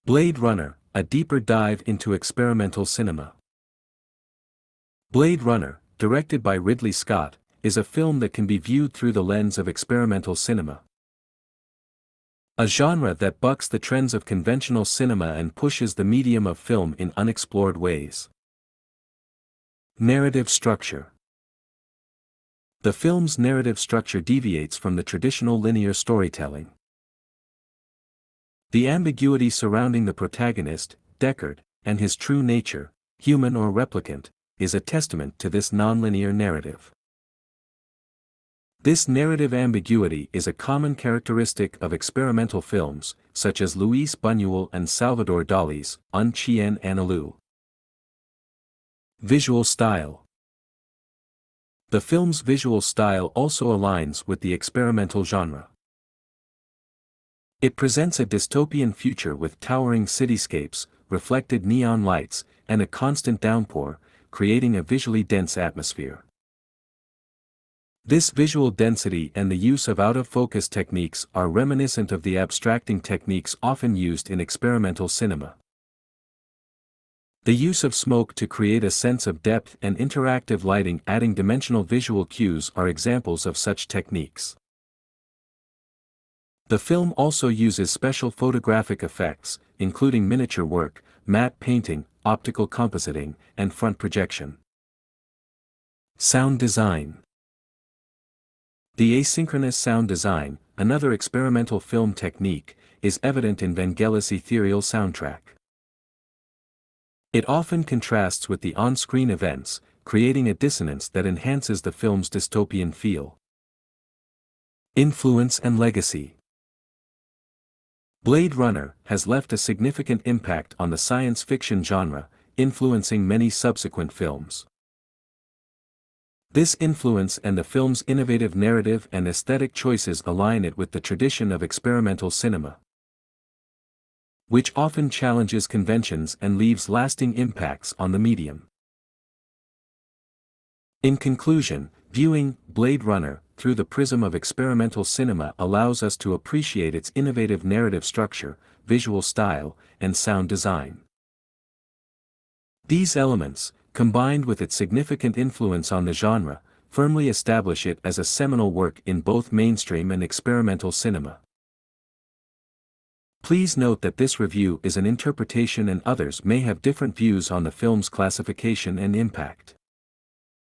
Blade Runner, a deeper dive into experimental cinema. Blade Runner, directed by Ridley Scott, is a film that can be viewed through the lens of experimental cinema. A genre that bucks the trends of conventional cinema and pushes the medium of film in unexplored ways. Narrative structure. The film's narrative structure deviates from the traditional linear storytelling. The ambiguity surrounding the protagonist, Deckard, and his true nature, human or replicant, is a testament to this nonlinear narrative. This narrative ambiguity is a common characteristic of experimental films, such as Luis Buñuel and Salvador Dali's Un Chien Andaluz. Visual style. The film's visual style also aligns with the experimental genre. It presents a dystopian future with towering cityscapes, reflected neon lights, and a constant downpour, creating a visually dense atmosphere. This visual density and the use of out-of-focus techniques are reminiscent of the abstracting techniques often used in experimental cinema. The use of smoke to create a sense of depth and interactive lighting adding dimensional visual cues are examples of such techniques. The film also uses special photographic effects, including miniature work, matte painting, optical compositing, and front projection. Sound design. The asynchronous sound design, another experimental film technique, is evident in Vangelis' ethereal soundtrack. It often contrasts with the on-screen events, creating a dissonance that enhances the film's dystopian feel. Influence and legacy. Blade Runner has left a significant impact on the science fiction genre, influencing many subsequent films. This influence and the film's innovative narrative and aesthetic choices align it with the tradition of experimental cinema, which often challenges conventions and leaves lasting impacts on the medium. In conclusion, viewing Blade Runner through the prism of experimental cinema allows us to appreciate its innovative narrative structure, visual style, and sound design. These elements, combined with its significant influence on the genre, firmly establish it as a seminal work in both mainstream and experimental cinema. Please note that this review is an interpretation and others may have different views on the film's classification and impact.